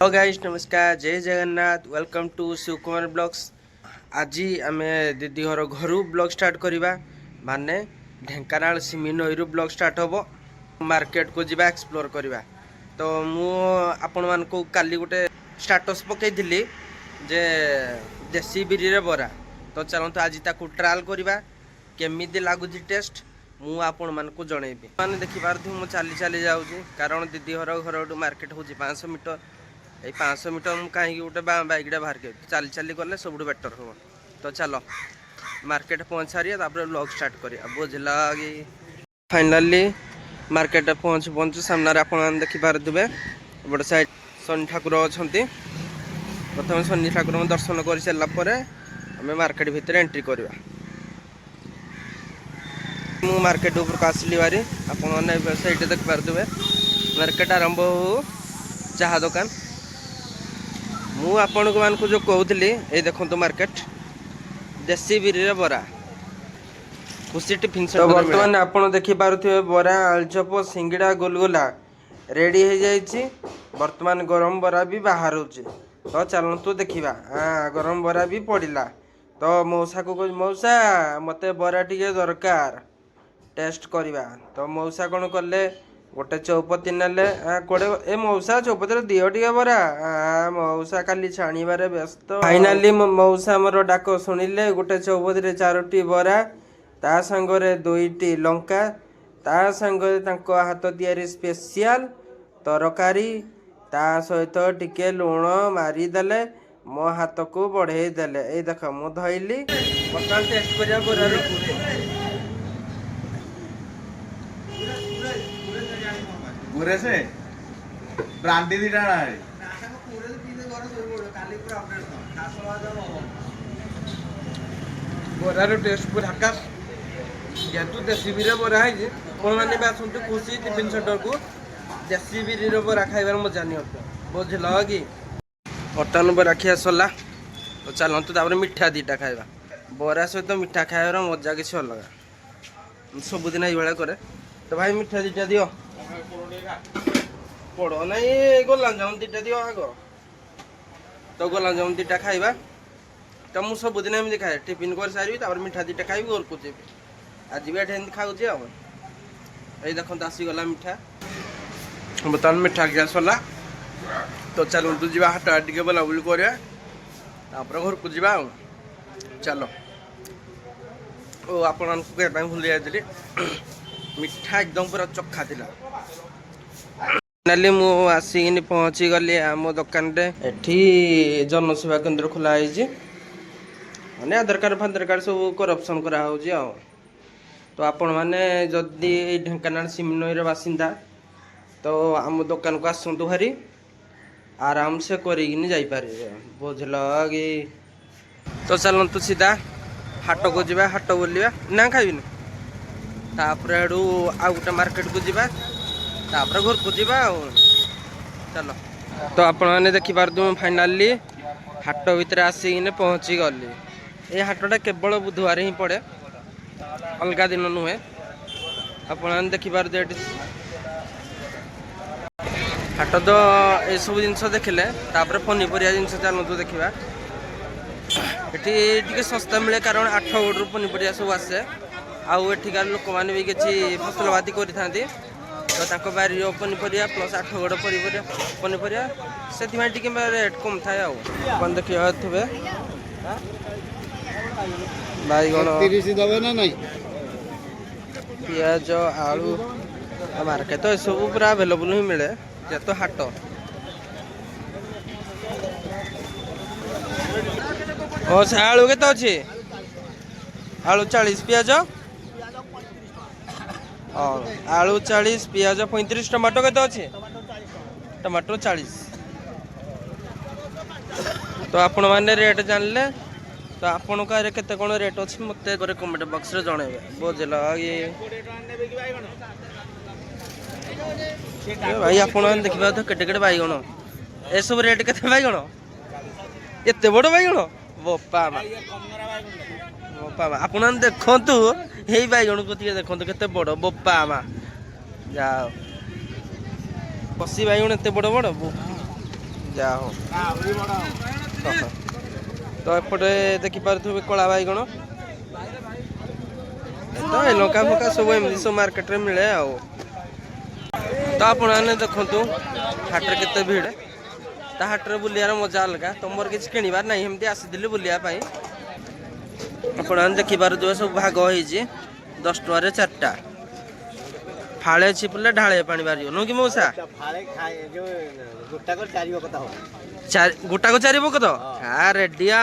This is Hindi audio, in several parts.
हेलो गाइस, नमस्कार, जय Jagannath, welcome to Shiv Kumar blogs. आज आम दीदी घर घर ब्लॉग स्टार्ट करवा माने ढेंकानाल सिमी नईरू ब्लॉग स्टार्ट हम मार्केट को जीवा एक्सप्लोर करवा। तो मु आपण मान को काली गोटे स्टाटस पकईली जे देसी बिरी रे बरा। तो चलते आज ताकू ट्रायल करवा केमिति लगुच टेस्ट मु आपण मान को जनइबी। मैंने देखिपार मु चली चली जाऊँगी कारण दीदी घर मार्केट हूँ 500 मीटर। ये 500 मीटर मुझे कहीं गोटे बैगटा बाहर के चली चली गले सब बेटर हम। तो चलो मार्केट पहुँच सारी ब्लॉग स्टार्ट करिया बुझल कि फाइनाली मार्केट पहुँच पहुँच सामने आप देखिपारे बड़े साइड शनि ठाकुर अच्छा। प्रथम शनि ठाकुर दर्शन कर सारापर आम मार्केट भितर एंट्री करवा। मु मार्केट ऊपर आसली बारी आपने सैड देखिपारे मार्केट आरंभ हो चाहा दुकान मु आपण को जो कहूली ये देखो तो मार्केट देसी बिरी बरा खुशी टिफिन सेंटर। बर्तमान आप देखिपे बरा आलुचप सिंगड़ा गोलगोला रेडी हो जाइए। बर्तमान गरम बरा भी बाहर हो। तो चलतु देखा हाँ गरम बरा भी पड़ा। तो मौसा को मौसा मते बरा टिके दरकार टेस्ट करवा। तो मौसा कौन कले गोटे चौपती नेले कोड़े ए मौसा चौपती दिह टे बरा मौसा खाली छाणीबारे व्यस्त। फाइनाली मौसा मोर डाक शुणिले गोटे चौपती 4टी बरा ता संगरे 2टी लंका ता संगरे तांको हाथ तियारी स्पेशल तरकारी ता सहित टिके लुण मारिदेले मो हाथ को बढ़े देले। ए देख मु धइली बर्तमान टेस्ट करिया बरार पूरे से ब्रांडी दी डाला है बरार टेस्ट पूरा आकाश जेहेतु देसी बिरी बरा है मैंने भी आसतु खुशी टिफिन सेंटर को देसी बिरी बरा खाइबार मजा नहीं बुझल कि बर्तमान बरा खिया सरला। तो चलतु तापर मिठा दीटा खाइबा बरा सहित मिठा खाइबार मजा किसी अलग सबुदिन ये करे। तो भाई मिठा दीटा दियो पड़ो नहीं गोलाप जामुन दीटा दियो आग। तो गोलाप जामुन दीटा खाइबा। तो मुझे सबुदिन एमती खाए टिफिन कर सारी मिठा दीटा खाइबी घर को जीवी आज भी एठे खाऊँ। ये देखो आसीगला मिठा बर्तमान मिठा गैस सरला। तो चलतु जी हाट टे बुलाबुली करा घर को जा। चलो ओ आपण भूली जाइली मिठा एकदम पूरा चखा थिला। फाइनाली मु आसिक पहुँची गली आम दुकान रे। एठी जनसेवा केंद्र खोला है माने आधार कार्ड सब करप्शन करा हो। तो आपण मैंने जदि ढेंकानाल सिमनईर बासिंदा तो आम दुकान को आसतु भारी आराम से करिकिनी जाइपारे बुझल कि। तो चलतु सीधा हाट को जीवा हाट बुलवा ना खाइबिनी तापर हेडू आ गोटे मार्केट को जीवा तापर घर को जीवा। चलो तो आपण मैंने देखिपार फाइनाली हाट भितर आसिक पहुँची गली। ये हाटटा केवल बुधवार ही पड़े अलग दिन नुहे। आपण देखिपार हाट तो ये सब जिन देखिले तापर पनीपरिया जिन चलतु देखा ये सस्ता मिले कारण 8 गोटू पनीपरिया सब आसे आठिकार लोक मैंने भी किसी फसल बाती करें। तो बारी पनीपरिया प्लस 8 गोट पनीपरिया से रेट कम थाए आन देखिए थे बैगण 30 दबे ना नहीं पियाज आलू मार्केट तो सब पूरा अवेलेबल ही मिले जेहेतु हाट। से आलू के अच्छे आलू 40 पियाज आलू 40 पियाज 35 टमाटो के अच्छे टमाटो 40। तो आपण मैंने रेट जानले तो आपण के कौन रेट अच्छे मत कमेंट बॉक्स रे जनइबे बुझल भाई। आपण देखा तो केटे बैगण ए सब रेट के बैगण एत बड़ बैगण बोपा बोपा आप देखु यही बैगण को देखो के बड़ बोपा मा जा कसी बैगण एत बड़ बड़ जा हो तो एपटे देखिपे कला बैगण तो लंका फंका सब एमती सब मार्केट में मिले आ तो आपण देखु हाट केते भिड़ ता हाट बुलियार मजा अलग तुमर किसी किणवार ना एमती आसी बुलियापाई आपण देखिपारे सब भाग हो 10 टकर 4टा फाड़े छिपले ढाले पानी बारी नु कि मौसा गोटा को 4 बक तो हाँ रेडी आ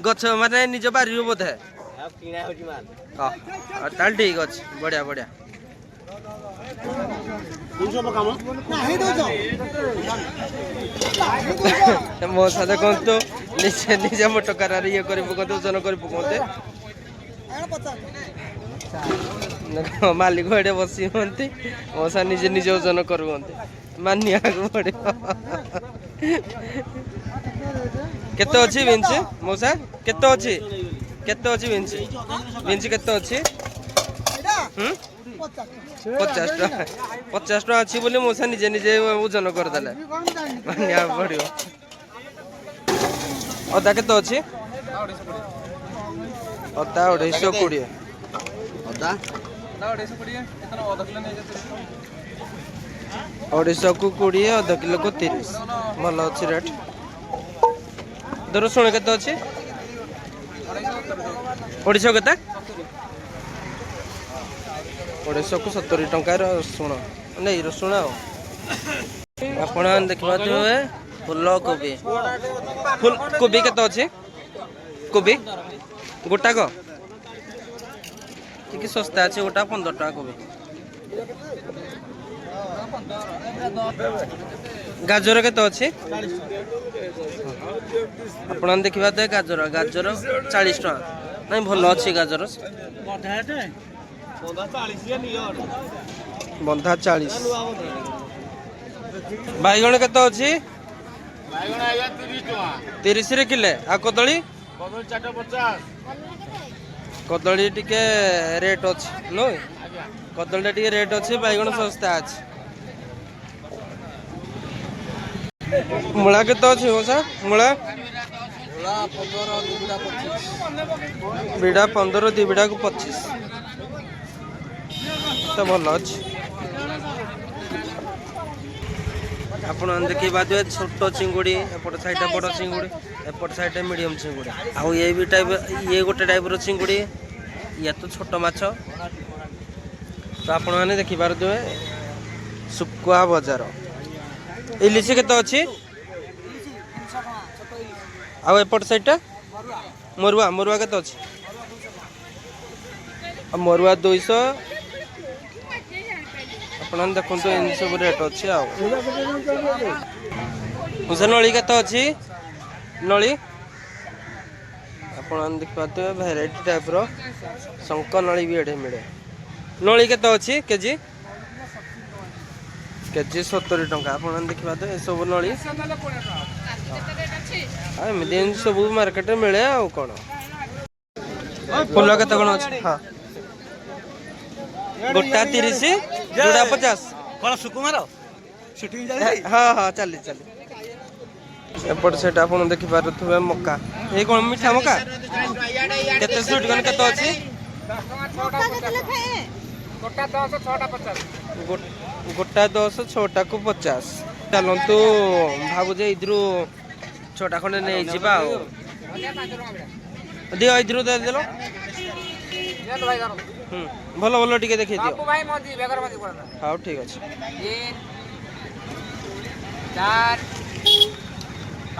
गछ माने निज बारी बोधे ताल ठीक अच्छे बढ़िया बढ़िया मौसा देखु निजे निजे मोटकार ये कर ओजन कर पकते मालिक एडे बसी मौसा निजे निजे ओजन कर मानिया पड़े केते अच्छी विंच मौसा केते अच्छी केते अच्छी विंच विंच केते अच्छी 50 टका अच्छी बोली मौसा निजे निजे ओजन करदे मानिया पड़ो अदा केते अच्छी अदा 220 अदा 250 को 20 आधा किलो को 30 भल अच्छी रेट रसुण केते अच्छी 250 केते 250 को 70 टंका रसुण नहीं रसुण आपण देखा फुल कोबी फुल कोबी केते अच्छी कोबी गोटाक टी सस्ता अच्छे गोटा 15 टका कोबी गाजर केते अच्छी आपण देखा गाजर गाजर 40 टका नहीं भल अच्छी गाजर बंधा 40 बैगण केते अच्छी 30 रे किले आ कदली कदली टिके रेट अच्छी नो कदली टिके रेट अच्छी बैगण सस्ता अच्छी मूला केते अच्छी हो सर मूला बिड़ा 15 2 बिड़ा को 25 तो भल अच्छी आपण देखिए बाद छोट चिंगुड़ी एपट साइड बड़ चिंगुड़ी एपट साइड मीडियम चिंगुड़ी आउ ये भी टाइप ये गोटे टाइप चिंगुड़ी या तो छोट माछ तो आपण मैंने देखिपे सुकुआ बजार इलिश केते अच्छी आउ एपट साइड मरुआ मरुआ केते अच्छी मरुआ 200 अपन देखो इन सब रेट अच्छे नली केते अच्छी नली अपन देखते भेराइटी टाइप रो शंक नली भी एडे मिले नली केते अच्छी केजी केजी 70 टंका अपन देखा ये सब नली एमती सब मार्केट मिले आ कौन फुल केते कौन अच्छी हाँ गोटा 30 जोड़ा 50 कौन सुकुमार शूटिंग हाँ हाँ चली चली एपट सेट आप देखिपे मक्का ये कौन मीठा मक्का केते सुट कौन केते अच्छी गोटा 10 6टा को 50 चलतु भावुजे इधर 6टा खंडे नहीं जावा दियो इधर दे देलो भल भल टिके देखिए दियो हाँ ठीक अच्छे 4 5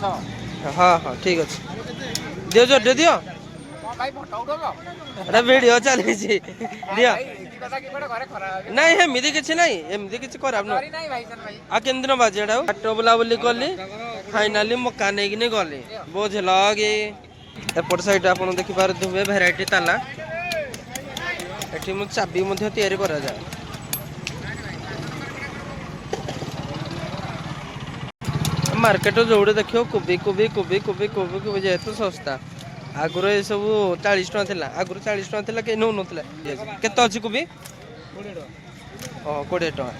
6 हाँ हाँ ठीक अच्छे दियो जो दे दियो अरे वीडियो चली दियो नहीं एमती किसी नहीं एमती किसी खराब ना आ केन बाजे हाट बुलाबुली कली फाइनाली मक्का नहीं गली बुझल कि एपट साइड आप देखिपे भेराइटी ताला ये चाबी तैयारी करा जाए मार्केट जोड़े देखियो कोबी कोबी कोबी कोबी कोबी कोबी जेहेतु सस्ता आगुरी ये सब 40 टका आगुरी 40 टका कहीं नौ ना केते अच्छी कोबी ओह 20 टका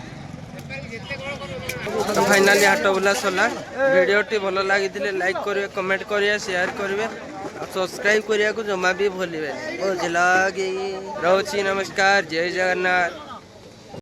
तो फाइनाली हाट बुला सरला वीडियोटी भल लगी लाइक करेंगे कमेंट करेंगे शेयर करेंगे और सब्सक्राइब करने को जमा भी भूलिए बुझल कि रोची नमस्कार जय जगन्नाथ।